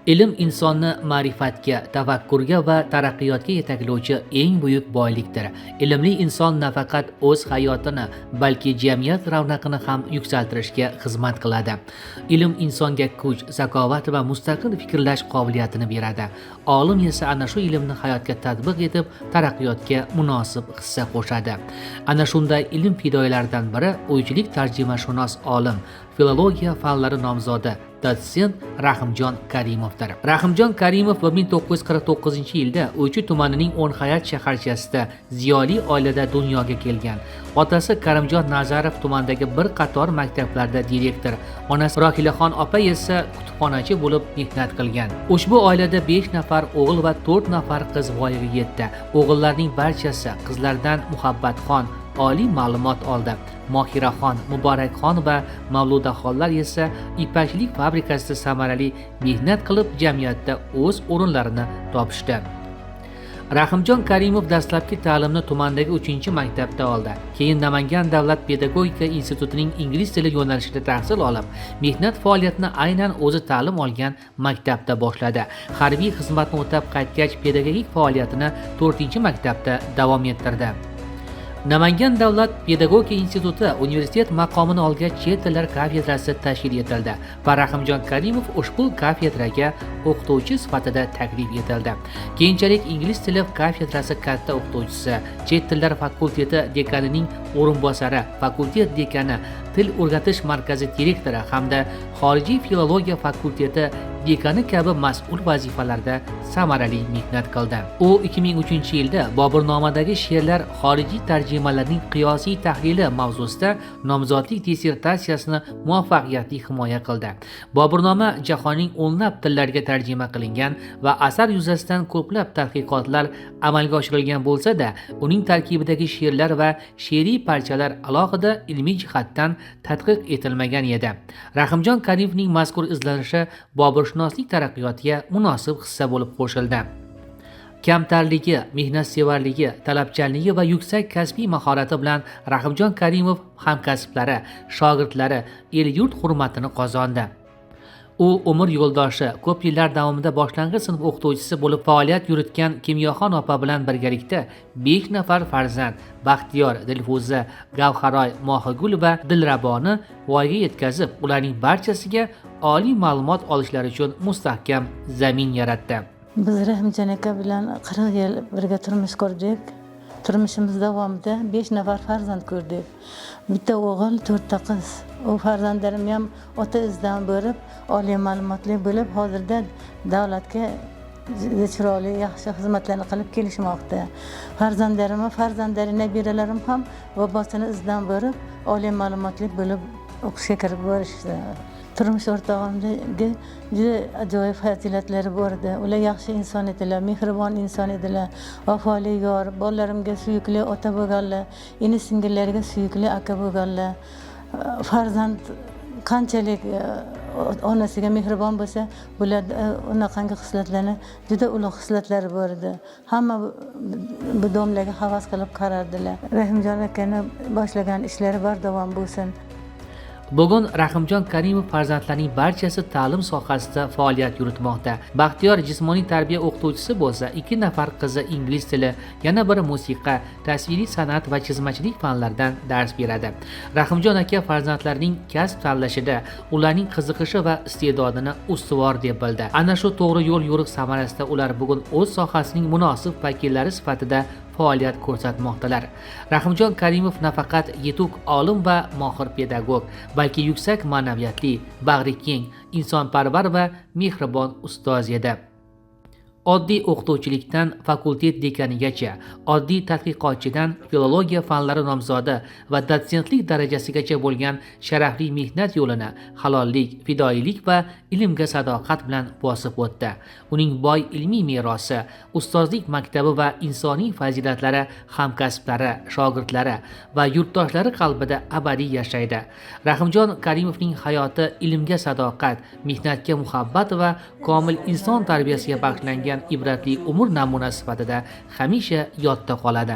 Ilm insonni ma'rifatga, tafakkurga va taraqqiyotga yetaklovchi eng buyuk boylikdir. Ilmli inson nafaqat o'z hayotini, balki jamiyat ravnaqini ham yuksaltirishga xizmat qiladi. Ilm insonga kuch, zakovat va mustaqil fikrlash qobiliyatini beradi. Olim esa ana shu ilmni hayotga tatbiq etib, taraqqiyotga munosib hissa qo'shadi. Ana shunday ilm fidoyilaridan biri o'ychilik tarjimashunos olim, filologiya fanlari nomzodi dotsent Rahimjon Karimovdir. Rahimjon Karimov 1949-yilda O'ychi tumanining O'nhayat shaharchasida ziyoli oilada dunyoga kelgan. Otasi Karimjon Nazarov tumandagi bir qator maktablarda direktor, onasi Rohilaxon opa esa kutubxonachi bo'lib mehnat qilgan. Ushbu oilada 5 nafar o'g'il va 4 nafar qiz voyaga yetdi. O'g'illarning barchasi qizlardan Muhabbatxon oliy ma'lumot oldi. Mohiraxon, Muborakxon va Mavludaxonlar esa ipakchilik fabrikasida samarali mehnat qilib jamiyatda o'z o'rinlarini topishdi. Rahimjon Karimov dastlabki ta'limni tumandagi 3-maktabda oldi. Keyin Namangan davlat pedagogika institutining ingliz tili yo'nalishida tahsil olib, mehnat faoliyatini aynan o'zi ta'lim olgan maktabda boshladi. Harbiy xizmatni o'tab qaytgach, pedagogik faoliyatini 4-maktabda davom ettirdi. Namangan davlat pedagogika instituti universitet maqomini olgach, chet tillar kafedrasi tashkil etildi va Rahimjon Karimov ushbu kafedraga o'qituvchi sifatida taklif etildi. Keyinchalik ingliz tili kafedrasi katta o'qituvchisi, chet tillar fakulteti dekanining o'rinbosari, fakultet dekani, til o'rgatish markazi direktori hamda xorijiy filologiya fakulteti dekani kabi mas'ul vazifalarda samarali mehnat qildi. U 2003-yilda Boburnomadagi she'rlar xorijiy tarjimalarning qiyosiy tahlili mavzusida nomzodlik dissertatsiyasini muvaffaqiyatli himoya qildi. Boburnoma jahonning o'nlab tillariga tarjima qilingan va asar yuzasidan ko'plab tadqiqotlar amalga oshirilgan bo'lsa-da, uning tarkibidagi she'rlar va she'riy parchalar alohida ilmiy jihatdan tadqiq etilmagan edi. Rahimjon Karimovning mazkur izlanishi boburshunoslik taraqqiyotiga munosib hissa bo'lib qo'shildi. Kamtarligi, mehnatsevarligi, talabchanligi va yuksak kasbiy mahorati bilan Rahimjon Karimov hamkasblari, shogirdlari el-yurt hurmatini qozondi. U umr yo'ldoshi, ko'p yillar davomida boshlang'ich sinf o'qituvchisi bo'lib faoliyat yuritgan Kimyoxon opa bilan birgalikda 5 nafar farzand Baxtiyor, Dilfuza, Gavharoy, Mohigul va Dilraboni voyaga yetkazib, ularning barchasiga oliy ma'lumot olishlari uchun mustahkam zamin yaratdi. Biz Rahimjon aka bilan 40 yil birga turmush qurdik. Turmushimiz davomida 5 nafar farzand ko'rdik. Bitta o'g'il, 4 ta qiz. O farzandlarim ham ota izidan bo'lib, oliy ma'lumotli bo'lib, hozirda davlatga chiroyli, yaxshi xizmatlarni qilib kelishmoqda. Farzandlarim, nabiralarim ham bobosini izidan bo'lib, oliy ma'lumotli bo'lib o'qishga kirib borishdi. Turmush o'rtog'imga juda ajoyib fazilatlari bor edi. Ular yaxshi inson edilar, mehribon inson edilar, vafoli yor, bolalarimga suyukli ota bo'lganlar, ini singillariga suyukli aka bo'lganlar. Farzand qanchalik onasiga mehribon bo'lsa, bular unaqangi xislatlarni, juda ulug' xislatlari bor edi. Hamma bu domlaga havas qilib qarardilar. Rahimjon akani boshlagan ishlari bardavom bo'lsin. Bugun Rahimjon Karimov farzandlarining barchasi ta'lim sohasida faoliyat yuritmoqda. Baxtiyor jismoniy tarbiya o'qituvchisi bo'lsa, 2 nafar qizi ingliz tili, yana biri musiqa, tasviriy san'at va chizmachilik fanlaridan dars beradi. Rahimjon aka farzandlarining kasb tanlashida ularning qiziqishi va iste'dodini ustuvor deb bildi. Ana shu to'g'ri yo'l yo'riq samarasida ular bugun o'z sohasining munosib vakillari sifatida faoliyat ko'rsatmoqdalar. Rahimjon Karimov nafaqat yetuk olim va mohir pedagog, balki yuksak ma'naviyatli, bag'rikeng, insonparvar va mehribon ustoz edi. Oddiy o'qituvchilikdan fakultet dekanigacha, oddiy tadqiqotchidan filologiya fanlari nomzodi va dotsentlik darajasigacha bo'lgan sharafli mehnat yo'lini halollik, fidoyilik va ilmga sadoqat bilan bosib o'tdi. Uning boy ilmiy merosi, ustozlik maktabi va insoniy fazilatlari hamkasblari, shogirdlari va yurtdoshlari qalbida abadiy yashaydi. Rahimjon Karimovning hayoti ilmga sadoqat, mehnatga muhabbat va komil inson tarbiyasiga bag'ishlangan ibratli umr namunasi sifatida hamisha yodda qoladi.